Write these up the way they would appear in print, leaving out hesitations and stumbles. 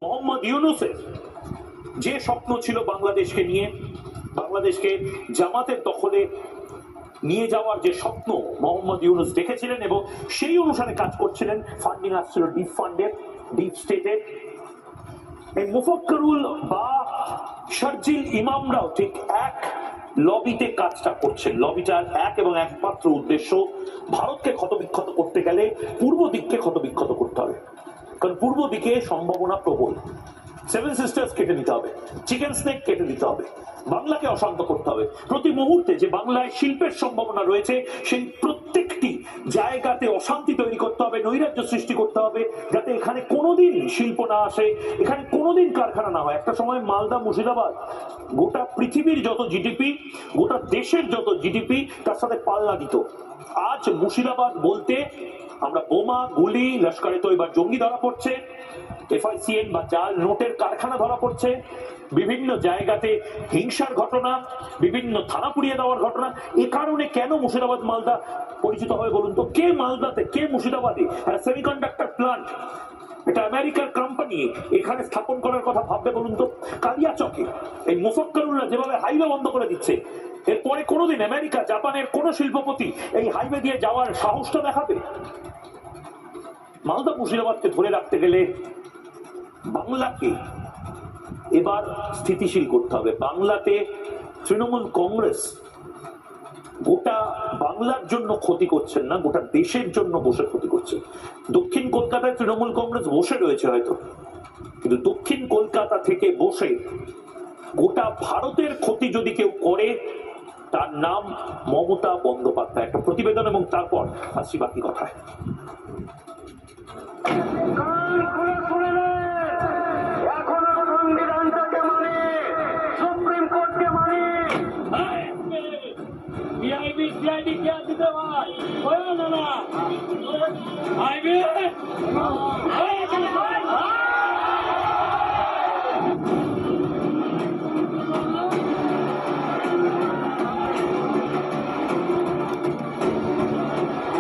মোহাম্মদ ইউনূসের যে স্বপ্ন ছিল বাংলাদেশকে নিয়ে, বাংলাদেশকে জামাতের দখলে নিয়ে যাওয়ার যে স্বপ্ন মোহাম্মদ ইউনূস দেখেছিলেন এবং সেই অনুসারে কাজ করছিলেন। ফান্ডিং আসছিল ডিপ ফান্ডের, ডিপ স্টেটের। এই মুফাক্কিরুল বা শারজিল ইমামরাও ঠিক এক লবিতে কাজটা করছেন। লবিটার এক এবং একমাত্র উদ্দেশ্য, ভারতকে ক্ষতবিক্ষত করতে গেলে পূর্ব দিককে ক্ষতবিক্ষত করতে হবে, কারণ পূর্ব দিকে সম্ভাবনা প্রবল। সেভেন সিস্টার্স কেটে দিতে হবে, চিকেন স্নেক কেটে দিতে হবে, বাংলাকে অশান্ত করতে হবে। প্রতি মুহূর্তে যে বাংলায় শিল্পের সম্ভাবনা রয়েছে সেই প্রত্যেকটি জায়গাতে অশান্তি তৈরি করতে হবে, নৈরাজ্য সৃষ্টি করতে হবে, যাতে এখানে কোনোদিন শিল্প না আসে, এখানে কোনোদিন কারখানা না হয়। একটা সময় মালদা মুর্শিদাবাদ গোটা পৃথিবীর যত জিডিপি, গোটা দেশের যত জিডিপি তার সাথে পাল্লা দিত। আজ মুর্শিদাবাদ বলতে আমরা বোমা, গুলি, লস্করে তৈয়বা জঙ্গি ধরা পড়ছে, FICN বা জাল নোটের কারখানা ধরা পড়ছে, বিভিন্ন জায়গাতে হিংসার ঘটনা, বিভিন্ন থানা পুড়িয়ে দেওয়ার ঘটনা। এ কারণে কেন মুর্শিদাবাদ মালদা পরিচিত হবে বলুন তো? কে মালদাতে, কে মুর্শিদাবাদে একটা সেমিকন্ডাক্টর প্লান্ট, এটা আমেরিকার কোম্পানি এখানে স্থাপন করার কথা ভাববে বলুন তো? কালিয়াচকে এই মুফাক্কিরুল্লাহ যেভাবে হাইওয়ে বন্ধ করে দিচ্ছে, এরপরে কোনোদিন আমেরিকা, জাপানের কোন শিল্পপতি এই হাইওয়ে দিয়ে যাওয়ার সাহসটা দেখাবে? মালদা মুর্শিদাবাদকে ধরে রাখতে গেলে বাংলাকে এবার স্থিতিশীল করতে হবে। বাংলাতে তৃণমূল কংগ্রেস গোটা বাংলার জন্য ক্ষতি করছেন না, গোটা দেশের জন্য বসে ক্ষতি করছে। দক্ষিণ কলকাতায় তৃণমূল কংগ্রেস বসে রয়েছে হয়তো, কিন্তু দক্ষিণ কলকাতা থেকে বসে গোটা ভারতের ক্ষতি যদি কেউ করে তার নাম মমতা বন্দ্যোপাধ্যায়। একটা প্রতিবেদন এবং তারপর আসছি বাকি কথায়।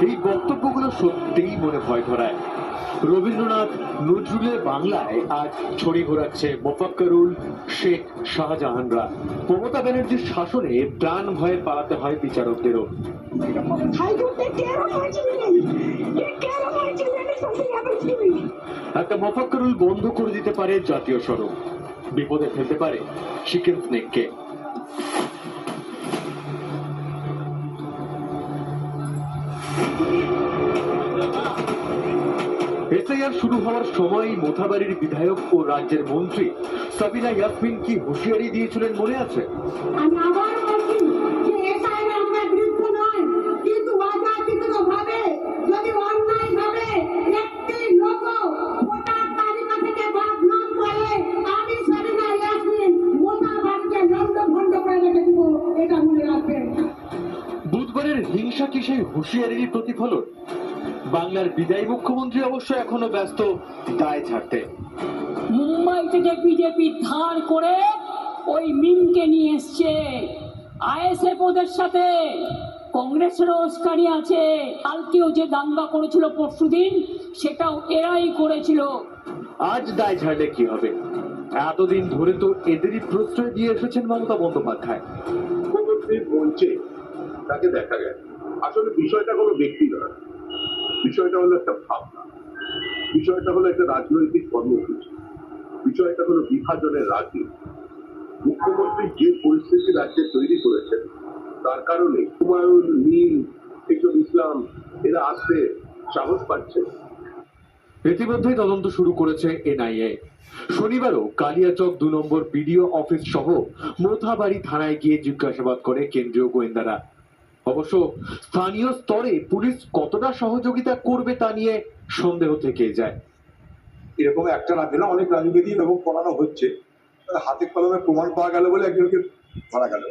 এই বক্তব্যগুলো সত্যিই মনে ভয় ধরায়। রবীন্দ্রনাথ, নজরুলের বাংলায় আজ ছড়ি ঘোরাচ্ছে মোফাক্কিরুল, শেখ শাহজাহানরা। মমতা ব্যানার্জির শাসনে প্রাণ ভয়ে পালাতে হয় বিচারকদেরও। একটা মোফাক্কিরুল বন্ধ করে দিতে পারে জাতীয় সড়ক, বিপদে ফেলতে পারে চিকেন স্নেককে। এসআইআর শুরু হওয়ার সময় মোথাবাড়ির বিধায়ক ও রাজ্যের মন্ত্রী সাবিনা ইয়াসমিন কি হুঁশিয়ারি দিয়েছিলেন মনে আছে? আমি আবার বলছি যে এসআইআর আমরা বিরুদ্ধে নয়, কিন্তু অযাচিতভাবে যদি অন্যায়ভাবে একটি লোক ভোটার তালিকা থেকে বাদ না করে, আমি সাবিনা ইয়াসমিন মোথাবাড়িকে লন্ডভন্ড করে রেখে দিব, এটা মনে রাখবেন। বুধবারের হিংসা কি সেই হুঁশিয়ারির প্রতিফলন? বাংলার বিদায়ী মুখ্যমন্ত্রী অবশ্য এখনো ব্যস্ত দায় ছাড়তে। মুম্বাই থেকে বিজেপি ধার করে ওই মিমকে নিয়ে এসছে। ISF ওদের সাথে, কংগ্রেসেরও উস্কানি আছে। কালকেও যে দাঙ্গা করেছিল পরশুদিন, সেটাও এরাই করেছিল। আজ দায় ছাড়লে কি হবে? এতদিন ধরে তো এদেরই প্রশ্রয় দিয়ে এসেছেন মমতা বন্দ্যোপাধ্যায়। বলছে তাকে দেখা গেছে। আসলে বিষয়টা কোনো ব্যক্তি নয়, বিষয়টা হলো একটা ভাবনা, বিষয়টা হলো একটা রাজনৈতিক কর্মসূচি, বিষয়টা হলো বিভাজনের রাজনীতি। মুখ্যমন্ত্রী যে পরিস্থিতি রাজ্যে তৈরি করেছেন তার কারণে হুমায়ুন, নীল, ইসলাম এরা আসতে সাহস পাচ্ছে। ইতিমধ্যেই তদন্ত শুরু করেছে NIA। শনিবারও কালিয়াচক 2 নম্বর BDO অফিস সহ মোথাবাড়ি থানায় গিয়ে জিজ্ঞাসাবাদ করে কেন্দ্রীয় গোয়েন্দারা। অবশ্য স্থানীয় স্তরে পুলিশ কতটা সহযোগিতা করবে তা নিয়ে সন্দেহ থেকে যায়। এরকম একটা রাজ্য না, অনেক রাজনীতি এরকম করানো হচ্ছে, হাতে কলমে প্রমাণ পাওয়া গেল বলে একজনকে ধরা গেল।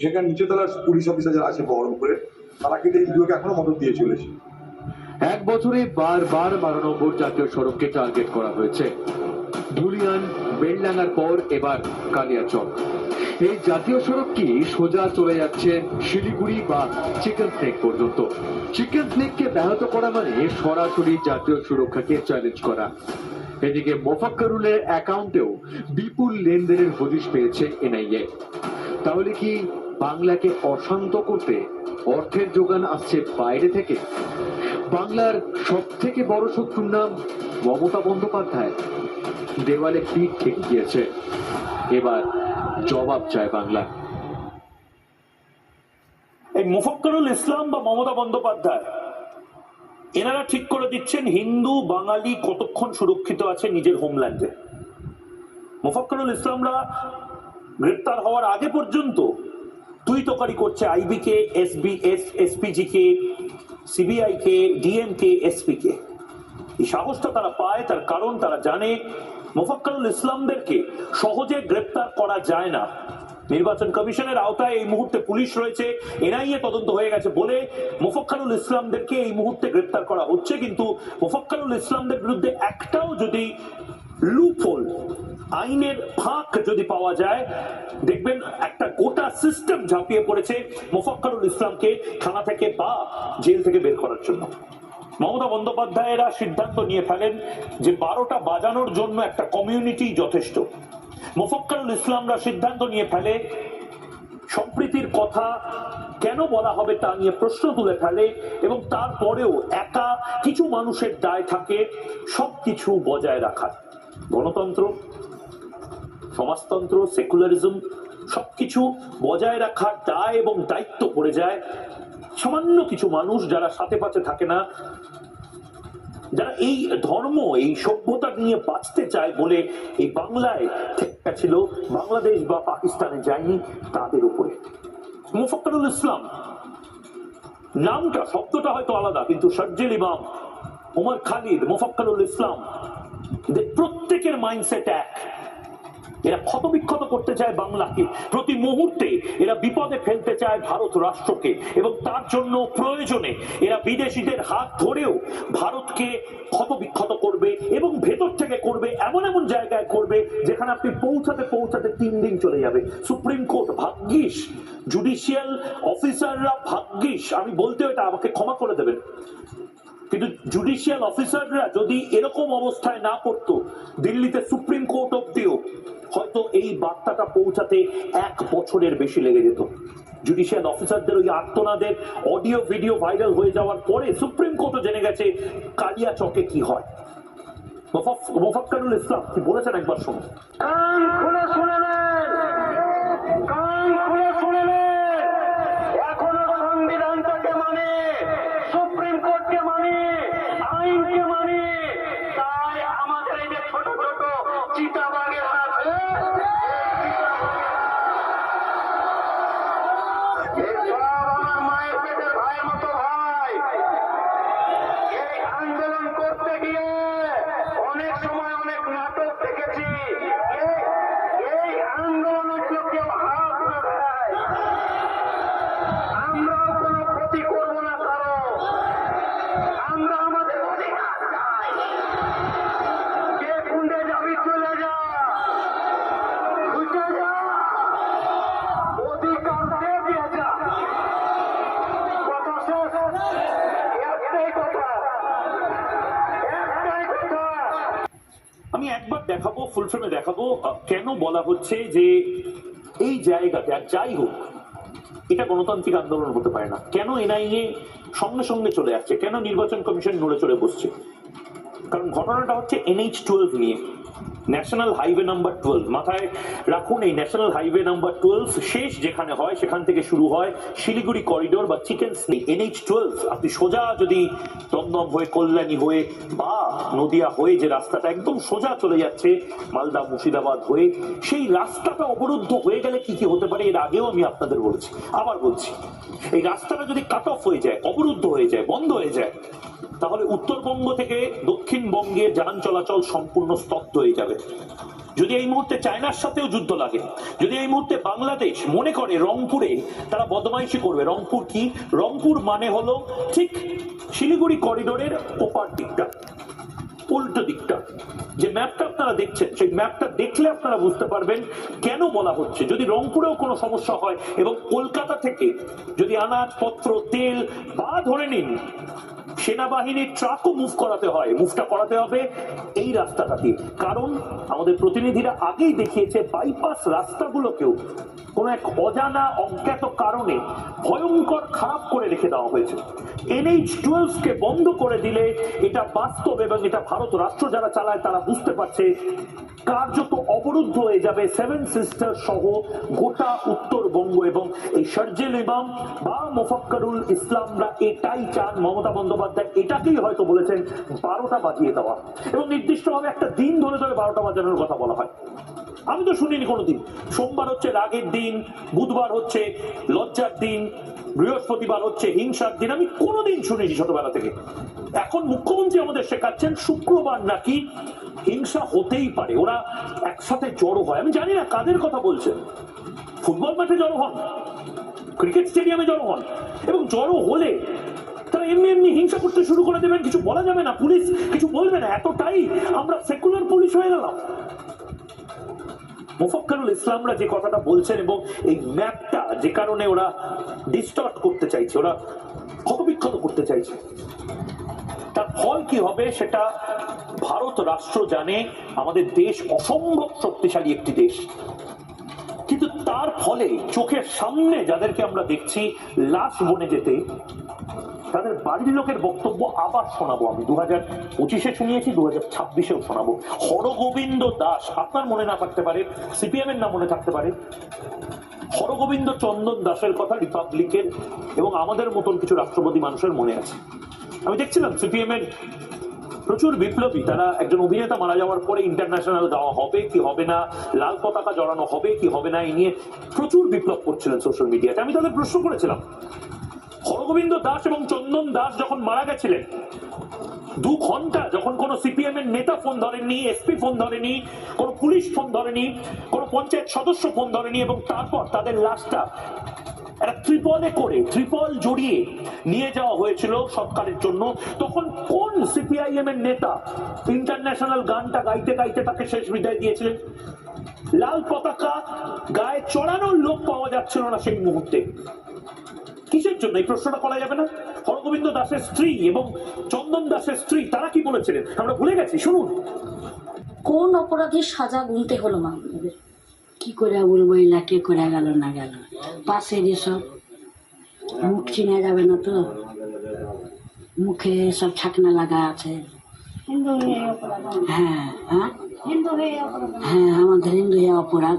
সেখানে নিচে তলার পুলিশ অফিসার যারা আছে বহরমপুরে, তারা কিন্তু এইগুলোকে এখনো মদত দিয়ে চলেছে। 1 বছরে বারবার 12 নম্বর জাতীয় সড়ককে টার্গেট করা হয়েছে। ধুলিয়ান, বেলডাঙ্গার পর এবার কালিয়াচক। এই জাতীয় সড়ক কি সোজা চলে যাচ্ছে শিলিগুড়ি বা চিকেন স্নেক পর্যন্ত? চিকেন স্নেককে ব্যাহত করা মানে সরাসরি জাতীয় সুরক্ষাকে চ্যালেঞ্জ করা। এদিকে মোফাক্করুলের অ্যাকাউন্টেও বিপুল লেনদেনের হদিশ পেয়েছে এনআইএ। তাহলে কি বাংলাকে অশান্ত করতে অর্থের যোগান আসছে বাইরে থেকে? বাংলার সব থেকে বড় শত্রুর নাম মমতা বন্দ্যোপাধ্যায়। দেওয়ালে পিঠ ঠেকে গিয়েছে, এবার জবাব চায় বাংলা। এই মুফাক্করুল ইসলাম বা মমতা বন্দ্যোপাধ্যায় এনারা ঠিক করে দিচ্ছেন হিন্দু বাঙালি কতক্ষণ সুরক্ষিত আছে নিজের হোমল্যান্ডে। মুফাক্করুল ইসলামরা গ্রেপ্তার হওয়ার আগে পর্যন্ত তুই তোকারি করছে আইবি কে, এসপিজি কে, সিবিআই কে, ডিএম কে, এসপি কে। এই সাহসটা তারা পায় তার কারণ তারা জানে মুফাক্করুল ইসলামদেরকে সহজে গ্রেপ্তার করা যায় না। নির্বাচন কমিশনের আওতায় এই মুহূর্তে পুলিশ রয়েছে, এনআইএ তদন্ত হয়ে গেছে বলে মুফাক্করুল ইসলামদেরকে এই মুহূর্তে গ্রেপ্তার করা হচ্ছে। কিন্তু মুফাক্করুল ইসলামদের বিরুদ্ধে একটাও যদি লুপহোল, আইনের ফাঁক যদি পাওয়া যায়, দেখবেন একটা গোটা সিস্টেম ঝাঁপিয়ে পড়েছে মুফাক্করুল ইসলামকে থানা থেকে বা জেল থেকে বের করার জন্য। মমতা বন্দ্যোপাধ্যায়েরা সিদ্ধান্ত নিয়ে ফেলেন যে 12টা বাজানোর জন্য একটা কমিউনিটি যথেষ্ট। মুফাক্করুল ইসলামরা সিদ্ধান্ত নিয়ে ফেলে সম্প্রীতির কথা কেন বলা হবে তা নিয়ে প্রশ্ন তুলে ফেলে, এবং তারপরেও একা কিছু মানুষের দায় থাকে সবকিছু বজায় রাখার। গণতন্ত্র, সমাজতন্ত্র, সেকুলারিজম সবকিছু বজায় রাখার দায় এবং দায়িত্ব পড়ে যায় সামান্য কিছু মানুষ যারা সাথে পাশে থাকে না, যারা এই ধর্ম এই সভ্যতা নিয়ে বাঁচতে চায় বলে এই বাংলায় ছিল, বাংলাদেশ বা পাকিস্তানে যায়নি তাদের উপরে। মুফাক্করুল ইসলাম নামটা, শব্দটা হয়তো আলাদা, কিন্তু শারজিল ইমাম, ওমর খালিদ, মুফাক্করুল ইসলাম, প্রত্যেকের মাইন্ডসেট এক। এরা ক্ষতবিক্ষত করতে চায় বাংলাকে, প্রতি মুহূর্তে এরা বিপদে ফেলতে চায় ভারত রাষ্ট্রকে, এবং তার জন্য প্রয়োজনে এরা বিদেশিদের হাত ধরেও ভারতকে ক্ষতবিক্ষত করবে, এবং ভেতর থেকে করবে, এমন এমন জায়গায় করবে যেখানে আপনি পৌঁছাতে পৌঁছাতে 3 দিন চলে যাবে। সুপ্রিম কোর্ট ভাগ্যিস, জুডিশিয়াল অফিসাররা ভাগ্যিস, আমি বলতে এটা আমাকে ক্ষমা করে দেবেন, কিন্তু জুডিশিয়াল অফিসাররা যদি এরকম অবস্থায় না পড়তো, দিল্লিতে সুপ্রিম কোর্ট অব্দিও হয়তো এই বার্তাটা পৌঁছাতে 1 বছরের বেশি লেগে যেত। জুডিশিয়াল অফিসারদের ওই আর্তনাদের অডিও ভিডিও ভাইরাল হয়ে যাওয়ার পরে সুপ্রিম কোর্টও জেনে গেছে কালিয়াচকে কি হয়। মুফাক্করুল ইসলাম কি বলেছেন একবার শুনুন। কান খুলে শুনে নেন, কান খুলে শুনে নেন, এখনো সংবিধানটাকে মানে, সুপ্রিম কোর্টকে মানে, আইনকে মানে। তাই আমাদের এই যে ছোট ছোট চিতাবাঘেরা আছে, এসব আমার মায়ের পেটের ভাইয়ের মতো ভাই। এই আন্দোলন করতে গিয়ে অনেক সময় অনেক নাটক দেখেছি। এই আন্দোলন কেউ হাত না দেয়, আমরাও কোনো ক্ষতি করবো না কারো, আমরা আমাদের অধিকার চাই। কে কুণ্ডে যাবি চলে যা, ঘুষে যা, অধিকার দিয়ে যা। কথা শেষ, একটাই কথা, একটাই কথা। আমি একবার দেখাবো, ফুল ফ্রেমে দেখাবো কেন বলা হচ্ছে যে এই জায়গাতে, আর যাই হোক এটা গণতান্ত্রিক আন্দোলন হতে পারে না। কেন এনআইএ সঙ্গে সঙ্গে চলে আসছে, কেন নির্বাচন কমিশন নড়ে চড়ে বসছে? কারণ ঘটনাটা হচ্ছে NH-12 নিয়ে, ন্যাশনাল হাইওয়ে নাম্বার 12। মাথায় রাখুন, এই ন্যাশনাল হাইওয়ে নাম্বার 12 শেষ যেখানে হয় সেখান থেকে শুরু হয় শিলিগুড়ি করিডোর বা চিকেন স্নেক। NH-12 আপনি সোজা যদি দমদম হয়ে, কল্যাণী হয়ে বা নদিয়া হয়ে যে রাস্তাটা একদম সোজা চলে যাচ্ছে মালদা মুর্শিদাবাদ হয়ে, সেই রাস্তাটা অবরুদ্ধ হয়ে গেলে কি কি হতে পারে এর আগেও আমি আপনাদের বলেছি, আবার বলছি। এই রাস্তাটা যদি কাট অফ হয়ে যায়, অবরুদ্ধ হয়ে যায়, বন্ধ হয়ে যায়, তাহলে উত্তরবঙ্গ থেকে দক্ষিণবঙ্গে যান চলাচল সম্পূর্ণ স্তব্ধ হয়ে যাবে। যদি এই মুহূর্তে চায়নার সাথেও যুদ্ধ লাগে, যদি এই মুহূর্তে বাংলাদেশ মনে করে রংপুরে তারা বদমাইশি করবে, রংপুর কি? রংপুর মানে হলো ঠিক শিলিগুড়ি করিডোরের ওপার দিকটা, উল্টো দিকটা। যে ম্যাপটা আপনারা দেখছেন, সেই ম্যাপটা দেখলে আপনারা বুঝতে পারবেন কেন বলা হচ্ছে যদি রংপুরেও কোনো সমস্যা হয় এবং কলকাতা থেকে যদি আনাজপত্র, তেল বা ধরে নিন সেনাবাহিনীর ট্রাকও মুভ করাতে হয়, মুভটা করাতে হবে এই রাস্তাটা দিয়ে। কারণ আমাদের প্রতিনিধিরা আগেই দেখিয়েছে বাইপাস রাস্তাগুলোকেও কোন এক অজানা অজ্ঞাত কারণে ভয়ঙ্কর খারাপ করে রেখে দেওয়া হয়েছে। NH-12 কে বন্ধ করে দিলে এটা বাস্তব এবং এটা ভারত রাষ্ট্র যারা চালায় তারা বুঝতে পারছে কার্যত অবরুদ্ধ হয়ে যাবে সেভেন সিস্টার সহ গোটা উত্তরবঙ্গ। এবং এই শারজিল ইমাম বা মোফাক্করুল ইসলামরা এটাই চান। মমতা বন্দ্যোপাধ্যায় এটাকেই হয়তো বলেছেন 12টা বাজিয়ে দেওয়া, এবং নির্দিষ্টভাবে একটা দিন ধরে ধরে 12টা বাজানোর কথা বলা হয়। আমি তো শুনিনি কোনোদিন। সোমবার হচ্ছে রাগের দিন, বুধবার হচ্ছে লজ্জার দিন, বৃহস্পতিবার হচ্ছে হিংসার দিন, আমি কোনোদিন শুনিনি ছোটবেলা থেকে। এখন মুখ্যমন্ত্রী আমাদের শেখাচ্ছেন শুক্রবার নাকি হিংসা হতেই পারে, ওরা একসাথে জড়ো হয়। আমি জানি না কাদের কথা বলছেন। ফুটবল মাঠে জড়ো হন, ক্রিকেট স্টেডিয়ামে জড়ো হন, এবং জড়ো হলে তারা এমনি এমনি হিংসা করতে শুরু করে দেবেন, কিছু বলা যাবে না, পুলিশ কিছু বলবে না, এতটাই আমরা সেকুলার পুলিশ হয়ে গেলাম। মোফাক্করুল ইসলামরা যে কথাটা বলছেন এবং এই ম্যাপটা যে কারণে ওরা ডিস্টর্ট করতে চাইছে, ওরা ক্ষতবিক্ষত করতে চাইছে, তার ফল কি হবে সেটা ভারত রাষ্ট্র জানে। আমাদের দেশ অসম্ভব শক্তিশালী একটি দেশ, কিন্তু তার ফলে চোখের সামনে যাদেরকে আমরা দেখছি লাশ বনে যেতে, তাদের বাড়ির লোকের বক্তব্য আবার শোনাবো। আমি 2025-এ শুনিয়েছি, 2026-এও শোনাবো। হরগোবিন্দ দাস, আপনার মনে না থাকতে পারে, সিপিএম এর নাম মনে থাকতে পারে, হরগোবিন্দ চন্দন দাসের কথা রিপাবলিকের এবং আমাদের মতন কিছু রাষ্ট্রপতি মানুষের মনে আছে। আমি দেখছিলাম সিপিএম এর প্রচুর বিপ্লবী, তারা একজন অভিনেতা মারা যাওয়ার পরে ইন্টারন্যাশনাল দেওয়া হবে কি হবে না, লাল পতাকা জড়ানো হবে কি হবে না, এই নিয়ে প্রচুর বিপ্লব করছিলেন সোশ্যাল মিডিয়াতে। আমি তাদের প্রশ্ন করেছিলাম, হরগোবিন্দ দাস এবং চন্দন দাস যখন মারা গেছিলেন 2 ঘন্টা যখন কোন সিপিএম এর নেতা ফোন ধরেননি, এসপি ফোন ধরেনি, কোন পুলিশ ফোন ধরেনি, কোন পঞ্চায়েত সদস্য ফোন ধরেনি, এবং তারপর তাদের লাশটা একটা ত্রিপলে করে, ত্রিপল জড়িয়ে নিয়ে যাওয়া হয়েছিল সৎকারের জন্য, তখন কোন সিপিআইএম এর নেতা ইন্টারন্যাশনাল গানটা গাইতে গাইতে তাকে শেষ বিদায় দিয়েছিলেন? লাল পতাকা গায়ে চড়ানোর লোক পাওয়া যাচ্ছিল না সেই মুহূর্তে। কিসের জন্য? এই প্রশ্নটা করা যাবে না? হরগোবিন্দ দাসের স্ত্রী এবং চন্দন দাসের স্ত্রী তারা কি বলেছিলেন আমরা ভুলে গেছি, শুনুন। কোন অপরাধীর সাজা গুনতে হলো মা? কি করে বলবো এলা কে করে গেল না গেল, পাশে এসব মুখ চিনা যাবে না তো, মুখে সব ছাকনা লাগা আছে। হ্যাঁ হ্যাঁ হ্যাঁ, আমাদের হিন্দু হয়ে অপরাধ,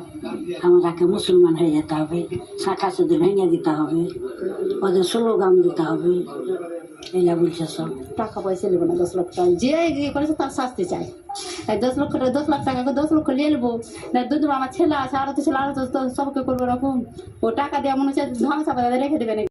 আমাদেরকে মুসলমান হয়ে যেতে হবে, শাখা শুধু ভেঙে দিতে হবে, ওদের স্লোগান দিতে হবে, এলা বলছে সব। টাকা পয়সা নেবো না, 10 লাখ টাকা যে ইয়ে করেছে তার শাস্তি চাই। 10 লাখ টাকাকে 10 লক্ষ নিয়ে নেবো না, দুধ আমার ছেলে আছে, আরো তো ছেলে, আরো তো সবকে করবো এরকম, ও টাকা দেওয়া মনে হচ্ছে ধামা চাপা রেখে দেবে।